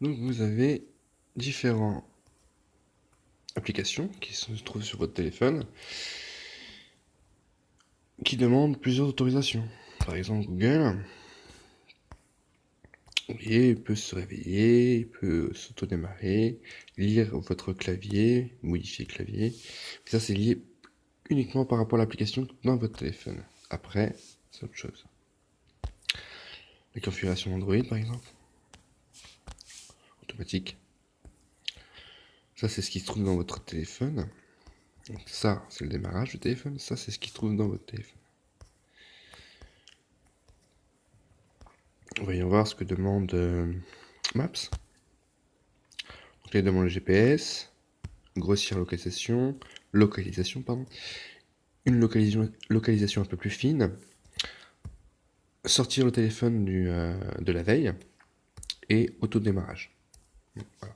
Donc vous avez différentes applications qui se trouvent sur votre téléphone qui demandent plusieurs autorisations. Par exemple Google, vous voyez, il peut se réveiller, il peut s'auto-démarrer, lire votre clavier, modifier le clavier. Et ça c'est lié uniquement par rapport à l'application dans votre téléphone. Après, c'est autre chose. La configuration Android par exemple, automatique. Ça c'est ce qui se trouve dans votre téléphone. Donc ça c'est le démarrage du téléphone, ça c'est ce qui se trouve dans votre téléphone. Voyons voir ce que demande Maps. Donc il demande le GPS, grossir localisation, pardon, une localisation un peu plus fine, sortir le téléphone de la veille et autodémarrage. Voilà.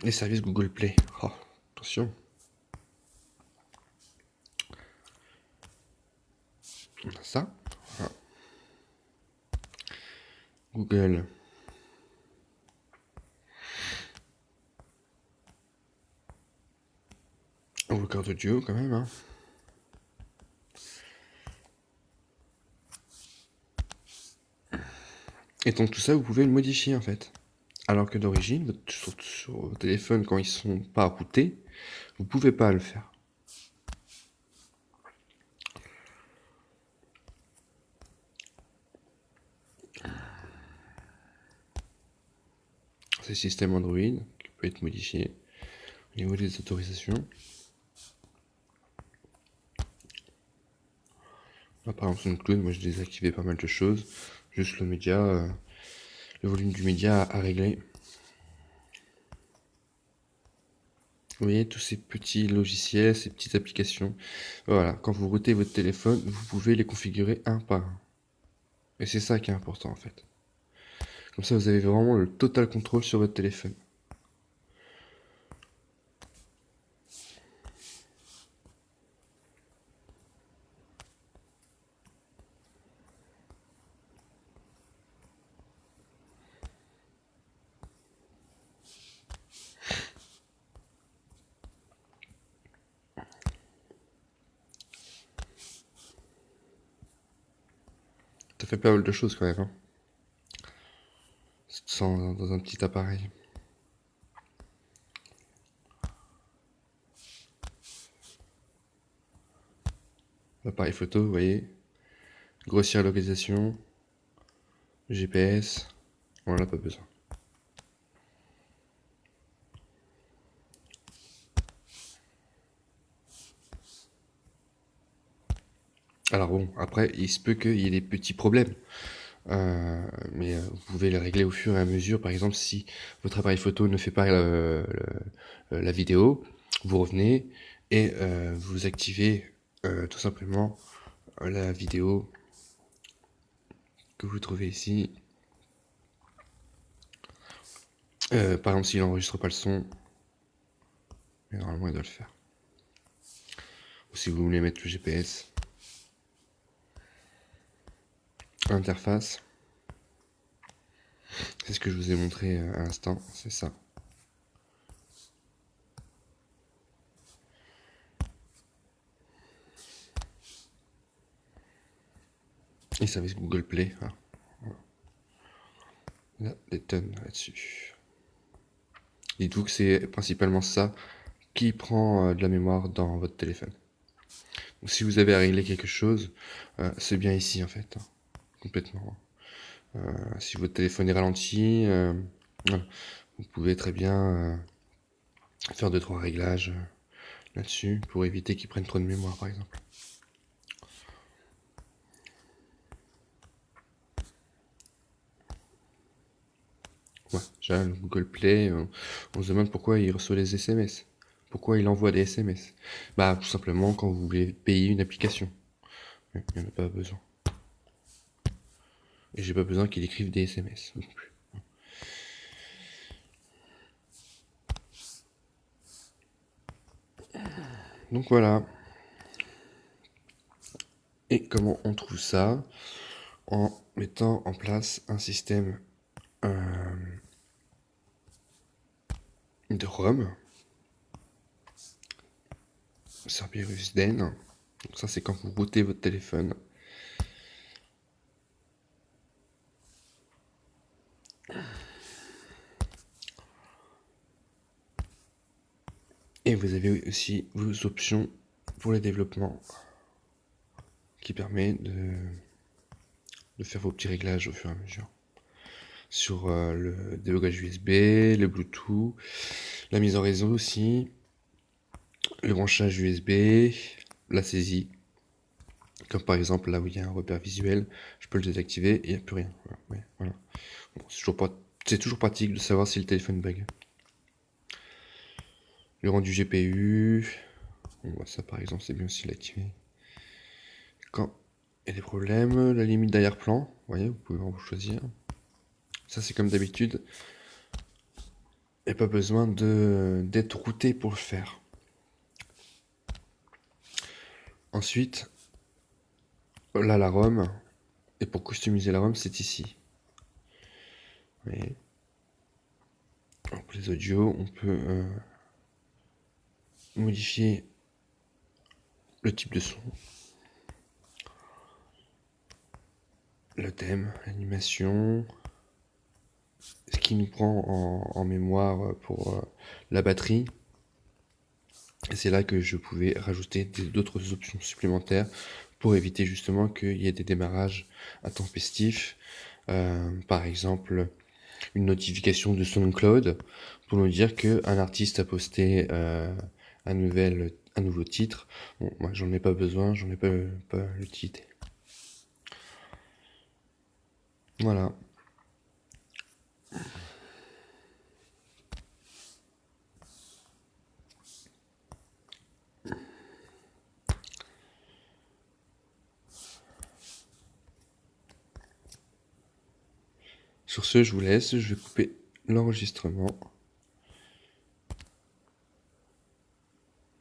Les services Google Play. Oh, attention. On a ça. Voilà. Google. Record audio quand même. Hein. Et donc tout ça, vous pouvez le modifier en fait. Alors que d'origine, sur vos téléphones, quand ils sont pas routés, vous pouvez pas le faire. C'est le système Android qui peut être modifié au niveau des autorisations. Là, par exemple, SoundCloud, moi j'ai désactivé pas mal de choses. Juste le média, le volume du média à régler. Vous voyez, tous ces petits logiciels, ces petites applications. Voilà, quand vous routez votre téléphone, vous pouvez les configurer un par un. Et c'est ça qui est important en fait. Comme ça, vous avez vraiment le total contrôle sur votre téléphone. Ça fait pas mal de choses quand même, hein. Dans un petit appareil. L'appareil photo, vous voyez. Grossir la localisation. GPS. On en a pas besoin. Alors bon, après, il se peut qu'il y ait des petits problèmes. Mais vous pouvez les régler au fur et à mesure. Par exemple, si votre appareil photo ne fait pas la vidéo, vous revenez et vous activez tout simplement la vidéo que vous trouvez ici. Par exemple, s'il n'enregistre pas le son, mais normalement il doit le faire. Ou si vous voulez mettre le GPS, interface, c'est ce que je vous ai montré à l'instant, c'est ça. Et service Google Play, hein. Voilà. Il y a des tonnes là-dessus. Dites-vous que c'est principalement ça qui prend de la mémoire dans votre téléphone. Donc, si vous avez à régler quelque chose, c'est bien ici en fait, hein, complètement. Si votre téléphone est ralenti, voilà, vous pouvez très bien faire 2-3 réglages là-dessus pour éviter qu'il prenne trop de mémoire par exemple. Ouais, déjà le Google Play, on se demande pourquoi il reçoit les SMS. Pourquoi il envoie des SMS? Bah tout simplement quand vous voulez payer une application. Il n'y en a pas besoin. Et j'ai pas besoin qu'il écrive des SMS non plus. Donc voilà. Et comment on trouve ça? En mettant en place un système de ROM, Cerberus Den. Donc ça, c'est quand vous routez votre téléphone. Et vous avez aussi vos options pour les développements qui permet de faire vos petits réglages au fur et à mesure. Sur le débogage USB, le Bluetooth, la mise en réseau aussi, le branchage USB, la saisie. Comme par exemple là où il y a un repère visuel, je peux le désactiver et il n'y a plus rien. Voilà. Bon, c'est toujours pratique de savoir si le téléphone bug. Le rendu GPU, bon, ça par exemple c'est bien aussi l'activer. Quand il y a des problèmes, la limite d'arrière-plan, vous voyez, vous pouvez en choisir. Ça c'est comme d'habitude. Il n'y a pas besoin d'être routé pour le faire. Ensuite, là la ROM, et pour customiser la ROM c'est ici. Vous voyez. Donc les audios, on peut modifier le type de son, le thème, l'animation, ce qui nous prend en mémoire pour la batterie. Et c'est là que je pouvais rajouter d'autres options supplémentaires pour éviter justement qu'il y ait des démarrages intempestifs. Par exemple, une notification de SoundCloud pour nous dire qu'un artiste a posté un nouveau titre. Bon, moi j'en ai pas besoin, j'en ai pas l'utilité. Voilà. Sur ce, je vous laisse, je vais couper l'enregistrement.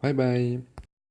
Bye bye.